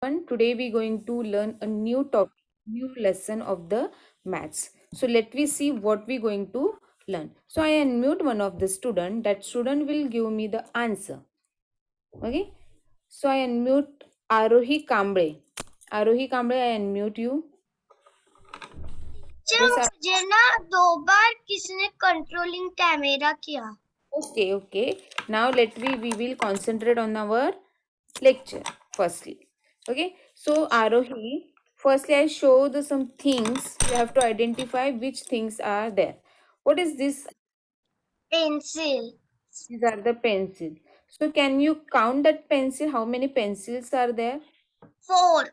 Today we're going to learn a new topic, new lesson of the maths. So let me see what we're going to learn. So I unmute one of the student. That student will give me the answer. Okay. So I unmute Arohi Kamble. Arohi Kamble, I unmute you. Yes, मुझे ना 2 बार किसने controlling camera किया. Okay. Now we will concentrate on our lecture firstly. Okay. So Arohi, firstly I show some things. You have to identify which things are there. What is this? Pencil. These are the pencils. So can you count that pencil? How many pencils are there? 4.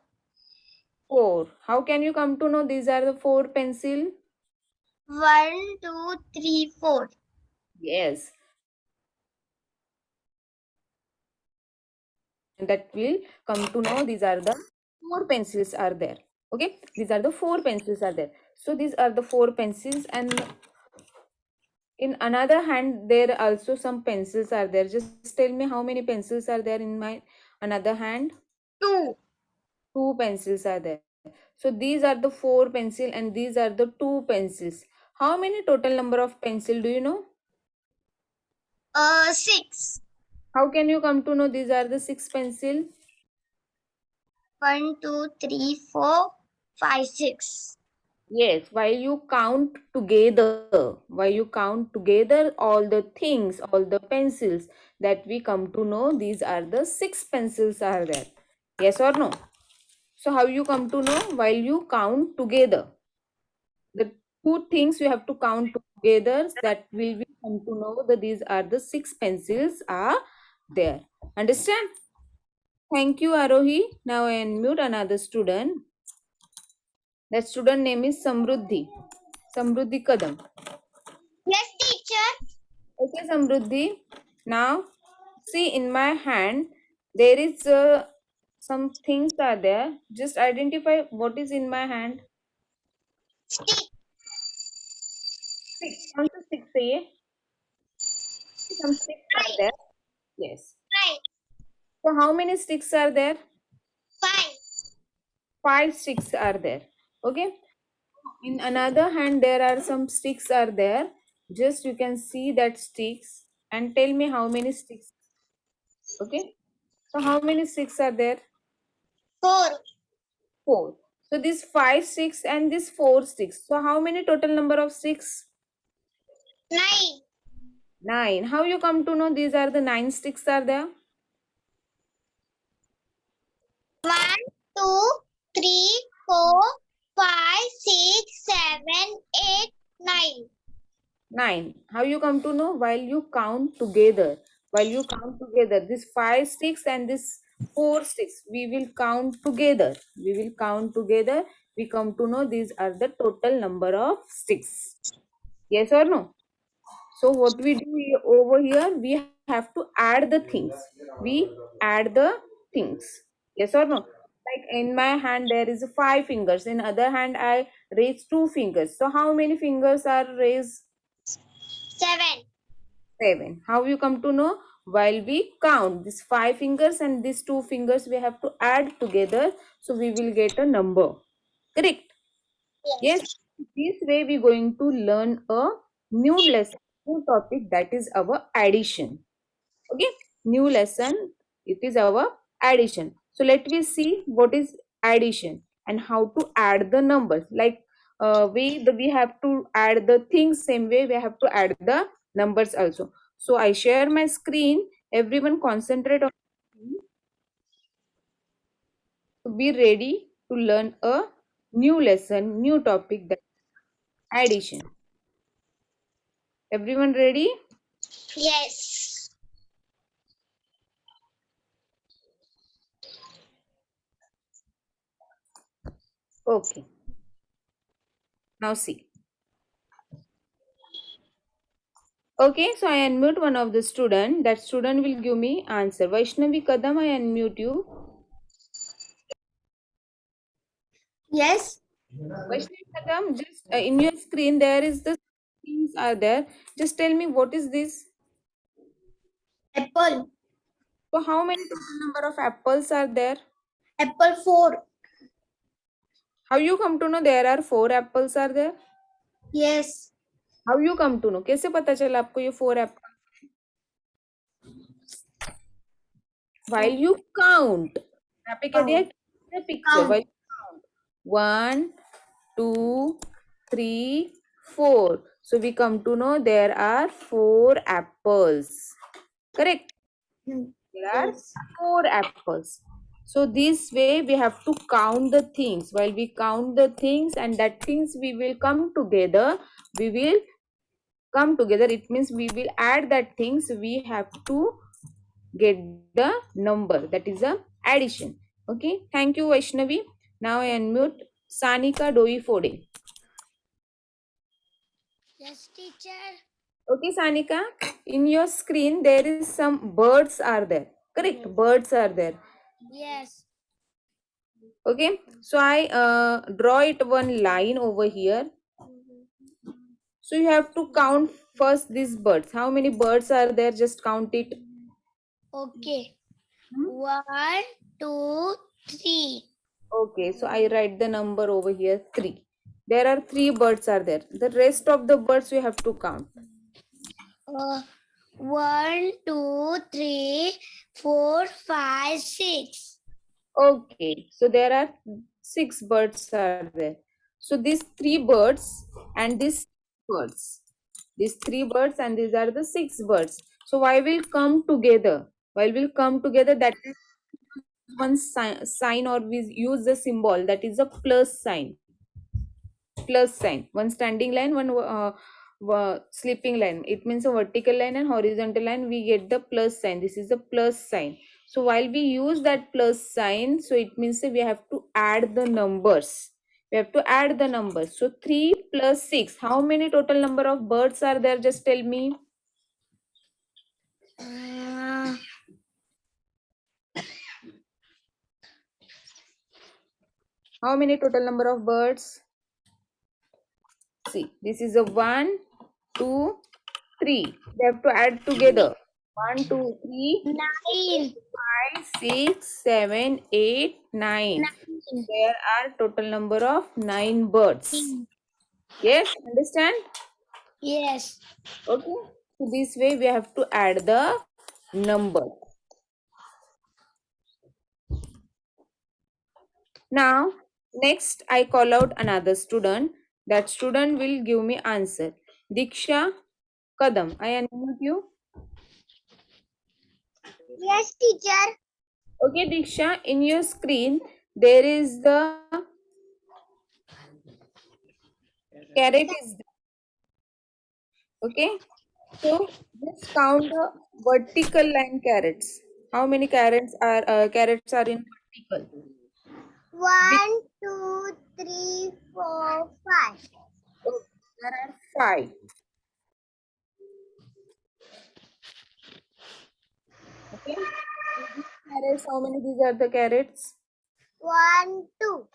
4. How can you come to know these are the 4 pencil? 1 2 3 4. Yes. That will come to know these are the 4 pencils are there. Okay, these are the 4 pencils are there. So these are the 4 pencils, and in another hand there are also some pencils are there. Just tell me how many pencils are there in my another hand. 2. 2 pencils are there. So these are the 4 pencil and these are the 2 pencils. How many total number of pencil do you know? 6. How can you come to know these are the 6 pencil? 1 2 3 4 5 6. Yes, while you count all the things, all the pencils, that we come to know these are the 6 pencils are there. Yes or no? So how you come to know? While you count together. The two things you have to count together, that will we come to know that these are the 6 pencils are there. Understand? Thank you, Arohi. Now I unmute another student. That student name is Samruddhi. Samruddhi Kadam. Yes, teacher. Okay, Samruddhi. Now, see in my hand, there is some things are there. Just identify what is in my hand. Stick. Six. कौन सा six है ये? Some sticks are there. Yes. Right. So how many sticks are there? 5. 5 sticks are there. Okay. In another hand, there are some sticks are there. Just you can see that sticks and tell me how many sticks. Okay. So how many sticks are there? 4. 4. So these 5 sticks and these 4 sticks. So how many total number of sticks? 9. 9. How you come to know these are the 9 sticks are there? 1 2 3 4 5 6 7 8 9. 9. How you come to know? While you count together. While you count together, these 5 sticks and this 4 sticks, we will count together. We will count together. We come to know these are the total number of sticks. Yes or no? So what we do over here, we have to add the things. We add the things. Yes or no? Like in my hand, there is 5 fingers. In other hand, I raise 2 fingers. So how many fingers are raised? 7. 7. How you come to know? While we count these 5 fingers and these 2 fingers, we have to add together. So we will get a number. Correct? Yes. Yes. This way we going to learn a new lesson, new topic, that is our addition. Okay. New lesson. It is our addition. So let me see what is addition and how to add the numbers. Like we have to add the things same way we have to add the numbers also. So I share my screen. Everyone concentrate on to be ready to learn a new lesson, new topic, that addition. Everyone ready? Yes. Okay. Now see. Okay, so I unmute one of the student. That student will give me answer. Vaishnavi Kadam, I unmute you. Yes. Vaishnavi Kadam, just in your screen there is the things are there. Just tell me what is this? Apple. So how many total number of apples are there? Apple 4. How you come to know there are 4 apples are there? Yes. How you come to know? कैसे पता चला आपको ये 4 apples? While you count. यहाँ पे क्या दिया है? Picture. Count. While you count. 1, 2, 3, 4. So we come to know there are 4 apples. Correct? There are Yes. 4 apples. So this way we have to count the things. While we count the things and that things we will come together, we will come together. It means we will add that things. We have to get the number. That is a addition. Okay. Thank you, Vaishnavi. Now I unmute Sanika Doi Fode. Yes, teacher. Okay, Sanika. In your screen there is some birds are there. Correct. Birds are there. Yes. Okay, so I draw it one line over here. So you have to count first these birds. How many birds are there? Just count it. Okay. 1, 2, 3. Okay, so I write the number over here 3. There are 3 birds are there. The rest of the birds you have to count. 1, 2, 3, 4, 5, 6. Okay, so there are 6 birds are there. So these 3 birds and these birds. These 3 birds and these are the 6 birds. So why will come together? Why will come together? That is one sign or we use the symbol that is a plus sign. Plus sign. One standing line, one sleeping line. It means a vertical line and horizontal line. We get the plus sign. This is a plus sign. So while we use that plus sign, so it means that we have to add the numbers. We have to add the numbers. So 3 plus 6. How many total number of birds are there? Just tell me. How many total number of birds? See, this is a 1, 2, 3. They have to add together. 1, 2, 3, 9. 5, 6, 7, 8, 9. There are total number of 9 birds. Yes, understand? Yes. Okay. So this way we have to add the number. Now, next I call out another student. That student will give me answer. Diksha Kadam. I unmute you. Yes, teacher. Okay, Diksha, in your screen, there is the carrot is there. Okay, so just count the vertical line carrots. How many carrots are in vertical? 1, 2, 3, 4, 5. Oh, there are 5. Okay, so these carrots, how many these are the carrots? 1, 2.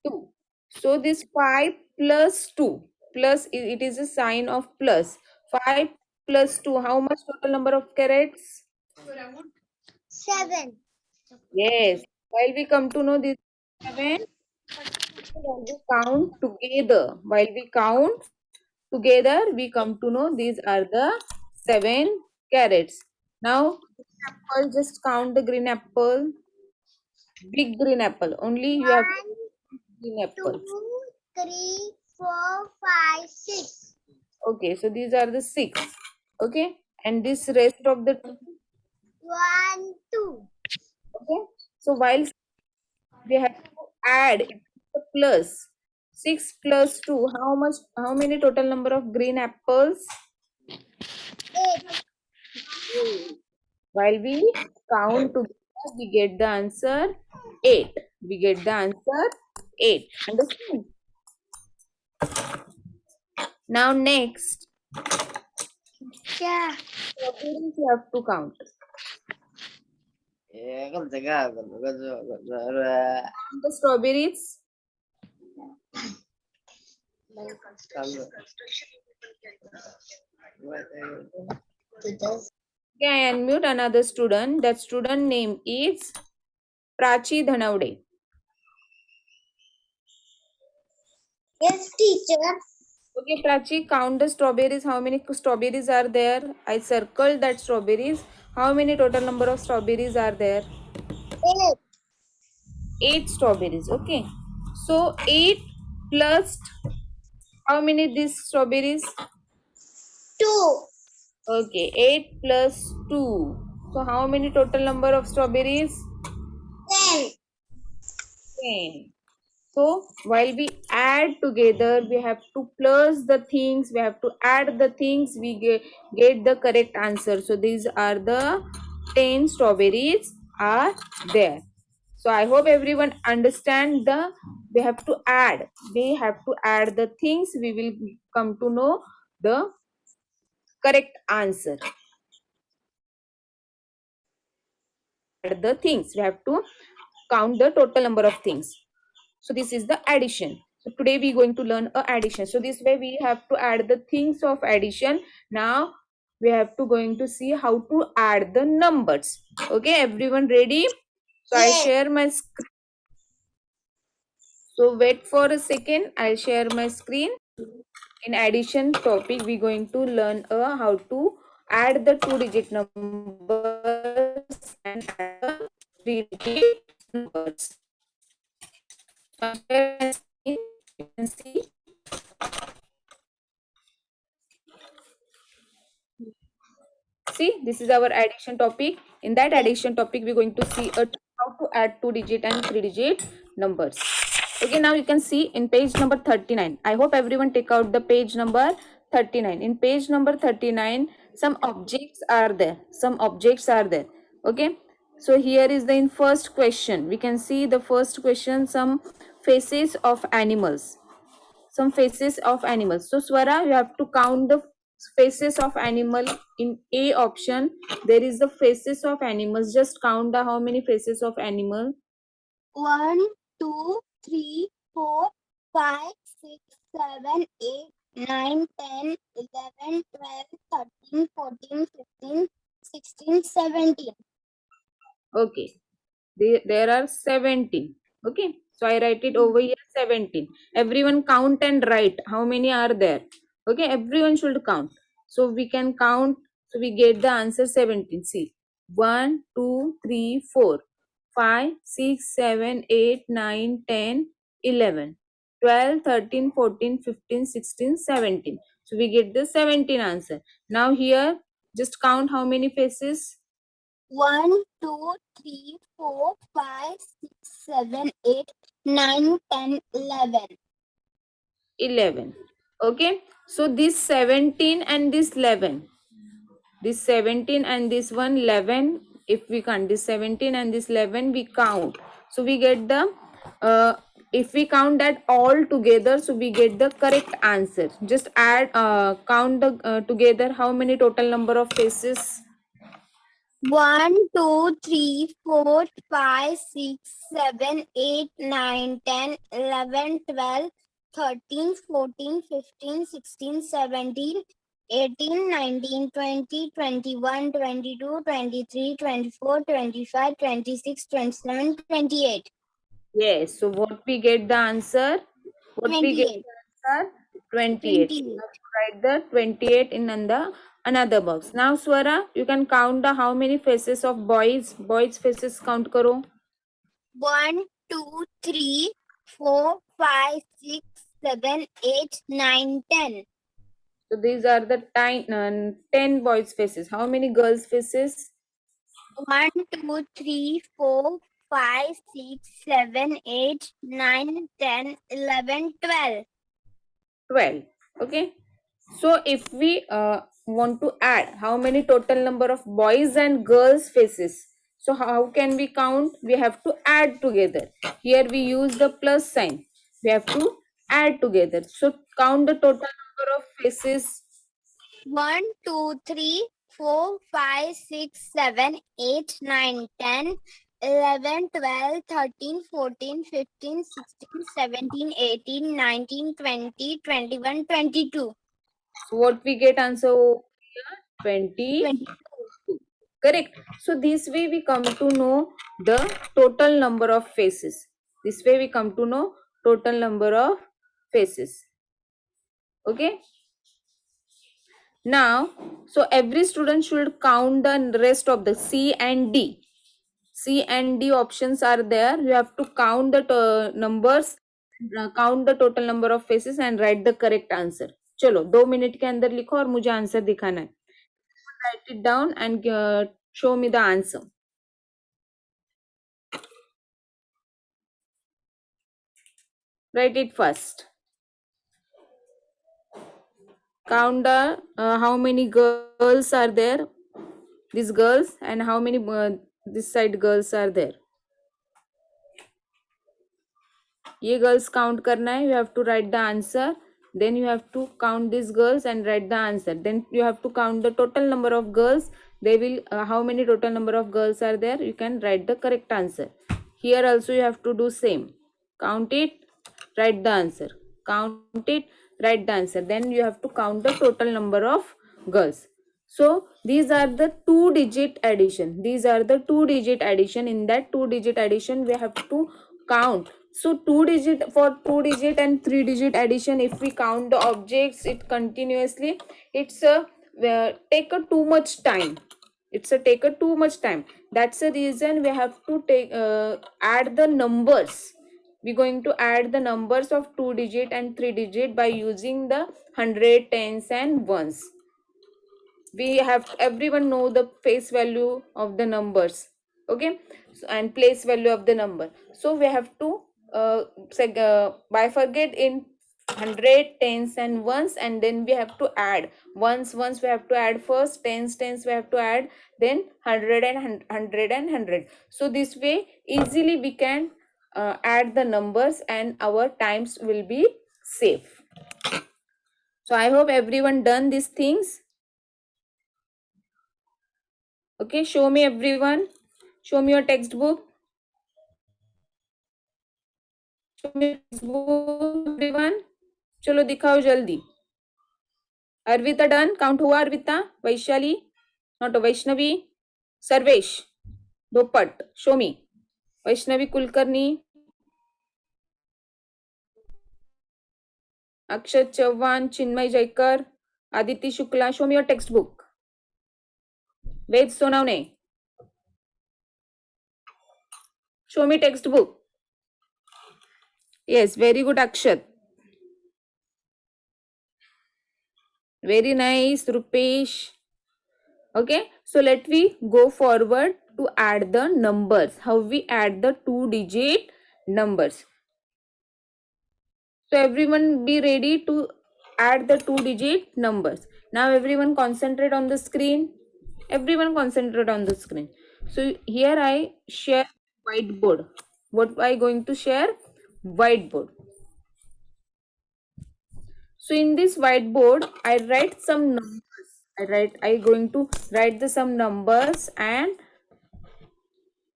2. So this 5 plus 2 plus it is a sign of plus. 5 plus 2, how much total number of carrots? 7. Yes. While we come to know this 7, while we count together, we come to know these are the 7 carrots. Now, apple, just count the green apple. Big green apple. Only you have 1, green apple. 2, 3, 4, 5, 6. Okay, so these are the 6. Okay, and this rest of the 1, 2. okay. So while we have to add the plus 6 plus 2, how many total number of green apples? 8. While we count together, we get the answer 8. We get the answer 8. Understand? Now next, Yeah. strawberries you have to count. Count The strawberries. Okay, I unmute another student. That student name is Prachi Dhanavde. Yes, teacher. Okay, Prachi, count the strawberries. How many strawberries are there? I circled that strawberries. How many total number of strawberries are there? 8. 8 strawberries. Okay. So 8 plus how many these strawberries? 2. Okay, 8 plus 2. So how many total number of strawberries? 10. 10. So while we add together, we have to plus the things, we have to add the things, we get the correct answer. So these are the 10 strawberries are there. So I hope everyone understand the we have to add. We have to add the things, we will come to know the correct answer. Add the things, we have to count the total number of things. So this is the addition. So today we are going to learn a addition. So this way we have to add the things of addition. Now we have to going to see how to add the numbers. Okay, everyone ready? So I'll Yes. share my screen. So wait for a second. I'll share my screen. In addition topic, we're going to learn how to add the 2-digit numbers and add the 3-digit numbers. So I'll share my screen. You can see. See, this is our addition topic. In that Yes. addition topic, we're going to see how to add 2-digit and 3-digit numbers. Okay, now you can see in page number 39. I hope everyone take out the page number 39. In page number 39, some objects are there. Some objects are there. Okay, so here is the in first question. We can see the first question, some faces of animals. Some faces of animals. So Swara, you have to count the faces of animal in A option. There is the faces of animals. Just count the how many faces of animal. 1, 2, 3, 4, 5, 6, 7, 8, 9, 10, 11, 12, 13, 14, 15, 16, 17. Okay. There are 17. Okay. So I write it over here 17. Everyone count and write how many are there. Okay. Everyone should count. So we can count. So we get the answer 17. See. 1, 2, 3, 4, 5, 6, 7, 8, 9, 10, 11, 12, 13, 14, 15, 16, 17. So we get the 17 answer. Now here just count how many faces. 1, 2, 3, 4, 5, 6, 7, 8, 9, 10, 11. 11. Okay, so this 17 and this 11, this 17 and this one 11, if we count this 17 and this 11 we count, so we get the if we count that all together, so we get the correct answer. Just add count the together how many total number of faces. 1, 2, 3, 4, 5, 6, 7, 8, 9, 10, 11, 12, 13, 14, 15, 16, 17, 18, 19, 20, 21, 22, 23, 24, 25, 26, 27, 28. Yes, so what we get the answer? What we get 28. the answer? 28. So you 28. have to write the 28 in another box. Now Swara, you can count the how many faces of boys. Boys faces count karo. 1, 2, 3, 4, 5, 6, 7, 8, 9, 10. So these are the 10 boys faces. How many girls faces? 1, 2, 3, 4, 5, 6, 7, 8, 9, 10, 11, 12. 12. Okay. So if we want to add how many total number of boys and girls faces, so how can we count? We have to add together. Here we use the plus sign. We have to add together. So count the total number of faces. 1, 2, 3, 4, 5, 6, 7, 8, 9, 10, 11, 12, 13, 14, 15, 16, 17, 18, 19, 20, 21, 22. So what we get answer over here? 22. 22. Correct. So this way we come to know the total number of faces. This way we come to know total number of faces. Okay. Now, so every student should count the rest of the C and D. C and D options are there. You have to count the numbers, count the total number of faces and write the correct answer. चलो 2 minute के अंदर लिखो और मुझे answer दिखाना है. Write it down and show me the answer. Write it first. Count the how many girls are there. These girls and how many this side girls are there. ये girls count करना है. You have to write the answer. Then you have to count these girls and write the answer. Then you have to count the total number of girls. They will how many total number of girls are there. You can write the correct answer. Here also you have to do same. Count it, write the answer. Count it, write the answer. Then you have to count the total number of girls. So these are the 2-digit addition. These are the 2-digit addition. In that 2-digit addition, we have to count. So 2-digit for 2-digit and 3-digit addition, if we count the objects, it continuously, it's a take a too much time. It's a take a too much time. That's the reason we have to take add the numbers. We're going to add the numbers of 2-digit and 3-digit by using the 100, tens and ones. We have everyone know the face value of the numbers. Okay, so, and place value of the number. So we have to bifurcate in 100, tens and ones, and then we have to add ones we have to add first, tens we have to add, then 100 and 100. So this way easily we can add the numbers and our times will be safe. So I hope everyone done these things. Okay, show me everyone. Show me your textbook. Show me your textbook, everyone. चलो दिखाओ जल्दी. अर्विता done. Count हुआ Arvita? Vaishali, not Vaishnavi, Sarvesh, Dopat. Show me. Vaishnavi Kulkarni, Akshat Chauhan, Chinmay Jaykar, Aditya Shukla. Show me your textbook. Ved Sonawane. Show me textbook. Yes, very good, Akshat. Very nice, Rupesh. Okay, so let we go forward to add the numbers. How we add the 2-digit numbers. So everyone be ready to add the 2-digit numbers. Now everyone concentrate on the screen. Everyone concentrate on the screen. So here I share whiteboard. What I going to share? Whiteboard. So in this whiteboard, I write some numbers. I going to write the some numbers and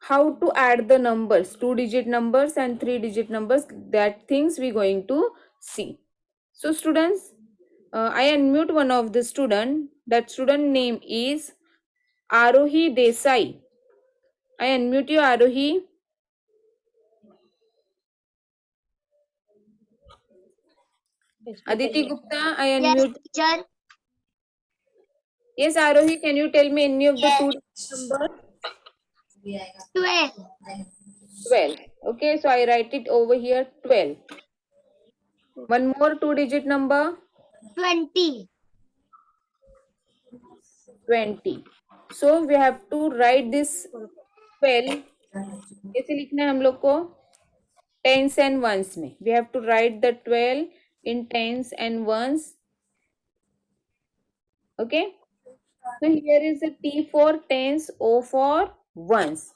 how to add the numbers, 2-digit numbers and 3-digit numbers. That things we going to see. So students, I unmute one of the student. That student name is Arohi Desai. I unmute you, Arohi. Aditi Gupta, I Yes, unmute. teacher. Yes, Arohi, can you tell me any of the 2-digit numbers? 12. 12. Okay, so I write it over here 12. One more 2-digit number. 20. 20. So we have to write this 12. कैसे लिखना है हम लोग को? Tens and ones में. We have to write the 12 in tens and ones. Okay. So here is the T for tens, O for ones.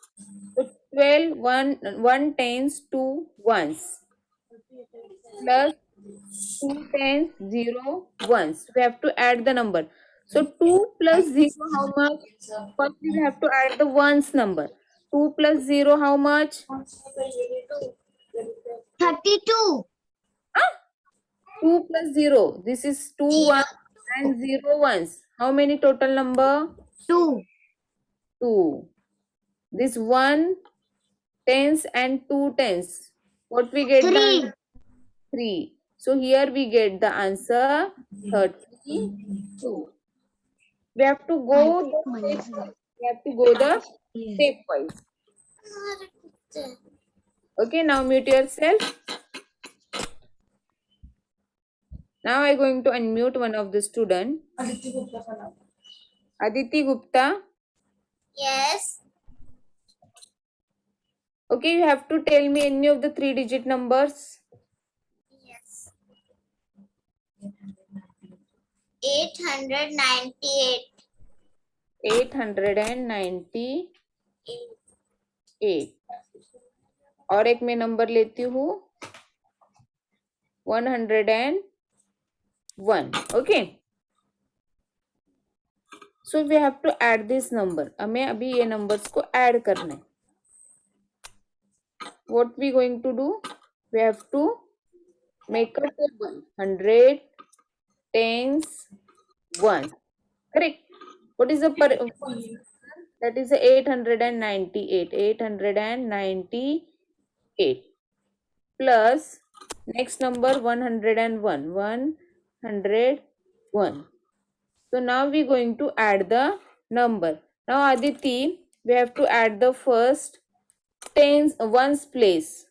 So 12, 1 tens, 2 ones. Plus 2 tens, 0 ones. We have to add the number. So 2 plus 0, how much? First we have to add the ones number. 2 plus 0, how much? 32. 2 plus 0. This is 2 ones and 0 ones. How many total number? 2. 2. This 1 tens and 2 tens. What we get? The 3. answer? 3. So here we get the answer 32. We have to go the stepwise. We have to go the stepwise. Okay, now mute yourself. Now I'm going to unmute one of the student. Aditi Gupta. Yes. Okay, you have to tell me any of the 3-digit numbers. Yes. 898. 898. और एक मैं number लेती हूँ 101. Okay. So we have to add this number. हमें अभी ये numbers को add करना है. What we going to do? We have to make a table. 100, tens, 1. Correct. What is the that is the 898. 898 plus next number 101. 101. So now we going to add the number. Now Aditi, we have to add the first tens ones place.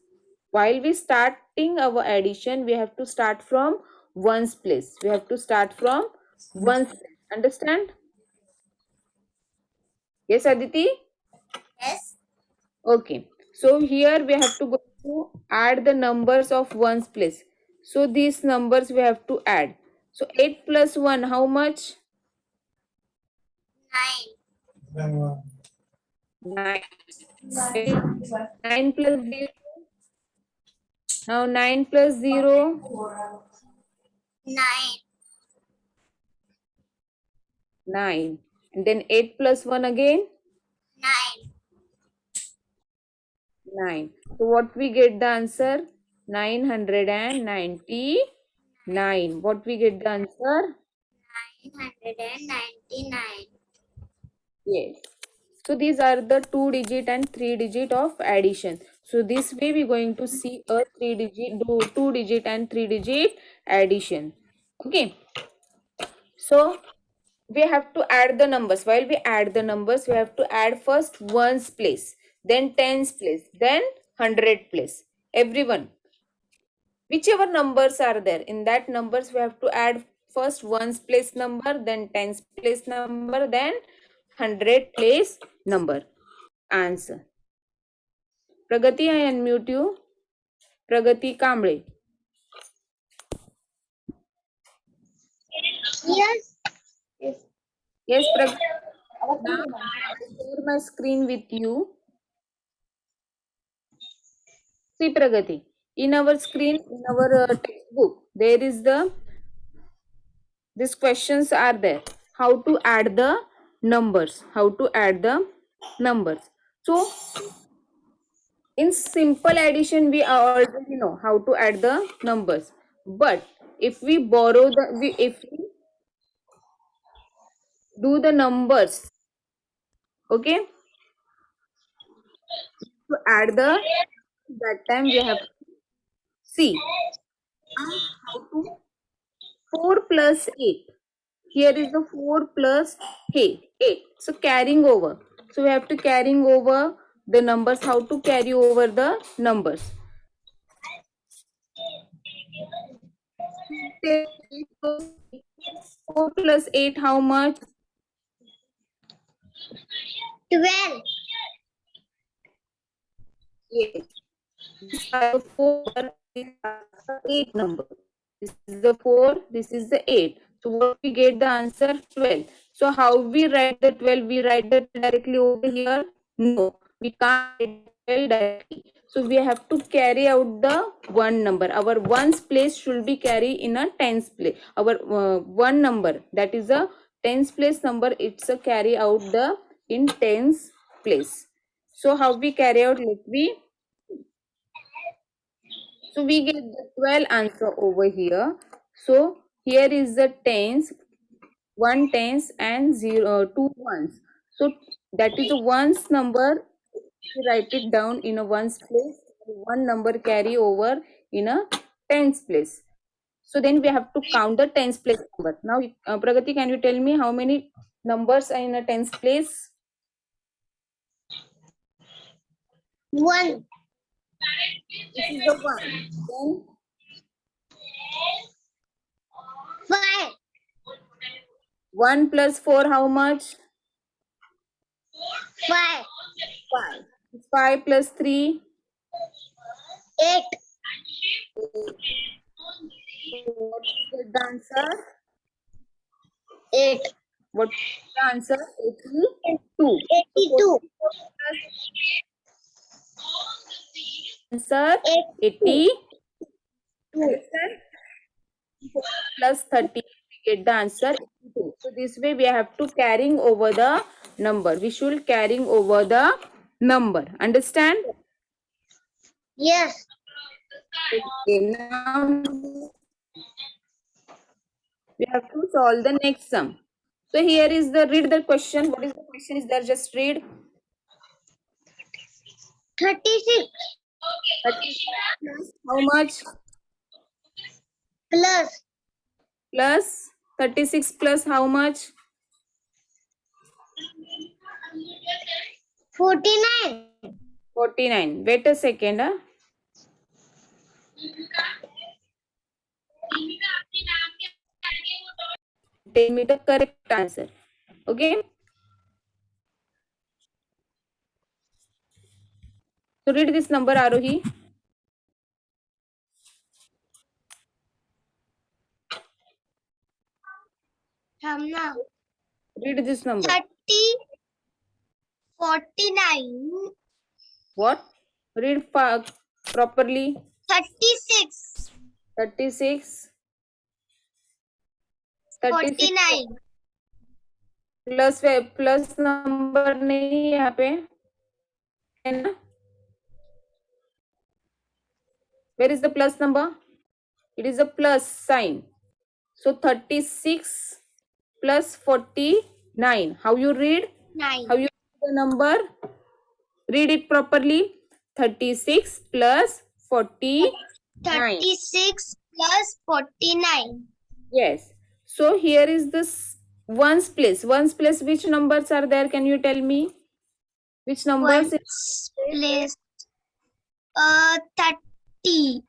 While we starting our addition, we have to start from ones place. We have to start from ones place. Understand? Yes, Aditi? Yes. Okay. So here we have to go to add the numbers of ones place. So these numbers we have to add. So 8 plus 1, how much? 9. 9. 9 plus 0. Now 9 plus 0. 9. 9. And then 8 plus 1 again. 9. 9. So what we get the answer? 999. What we get the answer? 999. Yes. So these are the 2-digit and 3-digit of addition. So this way we going to see a 2-digit and 3-digit addition. Okay. So we have to add the numbers. While we add the numbers, we have to add first ones place, then tens place, then 100 place. Everyone, whichever numbers are there, in that numbers we have to add first ones place number, then tens place number, then 100 place number. Answer. Pragati, I unmute you. Pragati Kamble. Yes. Yes, Pragati. Now I share my screen with you. See, Pragati, in our screen, in our textbook, there is these questions are there. How to add the numbers? How to add the numbers? So, in simple addition, we already know how to add the numbers. But if we borrow if we do the numbers, okay, to add that time we have to see how to 4 plus 8. Here is the 4 plus 8. So carrying over. So we have to carrying over the numbers. How to carry over the numbers? 4 plus 8, how much? 12. Yes. These are the 4, these are the 8 number. This is the 4, this is the 8. So what we get the answer? 12. So how we write the 12? We write that directly over here? No, we can't write 12 directly. So we have to carry out the one number. Our ones place should be carried in a tens place. Our one number, that is a tens place number, it's a carry out the in tens place. So how we carry out? Let me. So we get the 12 answer over here. So here is the tens, 1 tens and 2 ones. So That is a ones number. We write it down in a ones place. One number carry over in a tens place. So then we have to count the tens place number. Now, Pragati, can you tell me how many numbers are in a tens place? 1. This is the one. Then 5. 1 plus 4, how much? 5. 5. 5 plus 3. 8. What is the answer? 8. What is the answer? 82. 82. Answer 80. Understand? Plus 30, we get the answer 82. So this way we have to carrying over the number. We should carrying over the number. Understand? Yes. Okay, now we have to solve the next sum. So here is the read the question. What is the question? Is there? Just read. 36 How much? plus Plus 36 plus how much? 49. 49. Wait a second. Tell me the correct answer. Okay. So read this number, Arohi. Hamna. Read this number. 30, 49, What? Read properly. 36, 36. 36 49. Plus number नहीं है यहाँ पे है ना? Where is the plus number? It is a plus sign. So 36 plus 49. How you read? 9. How you read the number? Read it properly. 36 plus 49. 36 plus 49. Yes. So here is this ones place. Ones place, which numbers are there? Can you tell me? Which numbers? Place 30.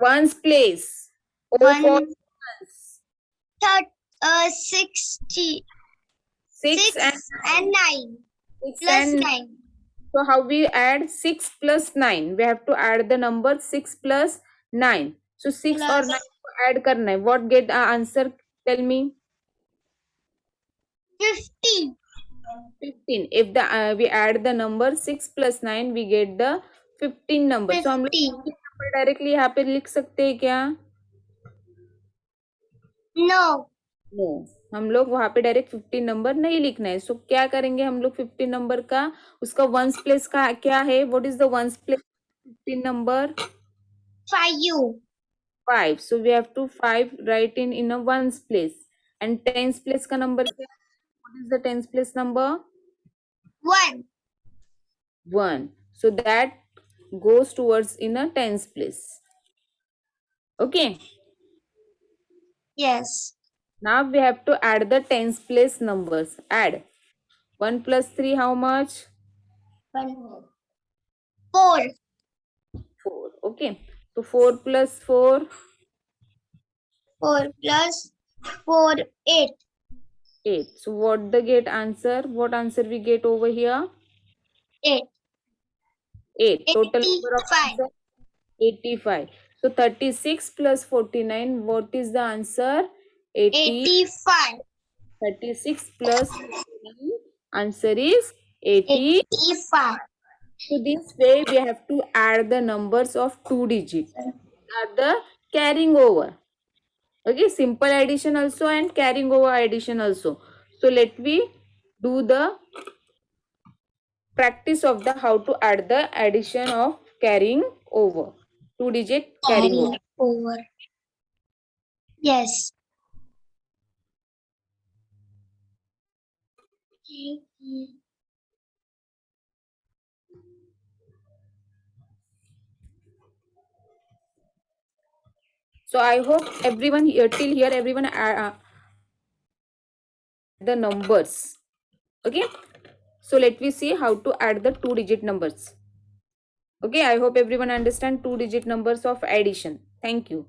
Ones place. One. For 60. 6 6 and 9. 6 Plus and 9. So how we add 6 plus 9? We have to add the number 6 plus 9. So 6 Plus or 9 को add करना है. What get answer? Tell me. 50. 15. If the we add the number 6 plus 9, we get the 15 number. So हम लोग 50. number directly यहाँ पे लिख सकते हैं क्या? No. No. हम लोग वहां पे डायरेक्ट 15 नंबर नहीं लिखना है. सो क्या करेंगे हम लोग 15 नंबर का? उसका वंस प्लेस का क्या है? What is the ones place 15 number? 5. 5. So we have to 5 write in a ones place. And tens place का number क्या है? What is the tens place number? 1. 1. So that goes towards in a tens place. Okay. Yes. Now we have to add the tens place numbers. Add. 1 plus 3 how much? 1. 4. 4. Okay. So 4 plus 4. 4 plus 4, 8. 8. So what the get answer? What answer we get over here? 8. 8. Total number of 85. answer? 85. So 36 plus 49. What is the answer? 85. 36 plus 49. Answer is 80. 85. So this way we have to add the numbers of 2 digits. Are the carrying over. Okay, simple addition also and carrying over addition also. So let me do the practice of the how to add the addition of carrying over. 2 digit carrying over. Over. Yes. So I hope everyone here till here everyone the numbers. Okay, so let me see how to add the two digit numbers. Okay, I hope everyone understand two digit numbers of addition. Thank you.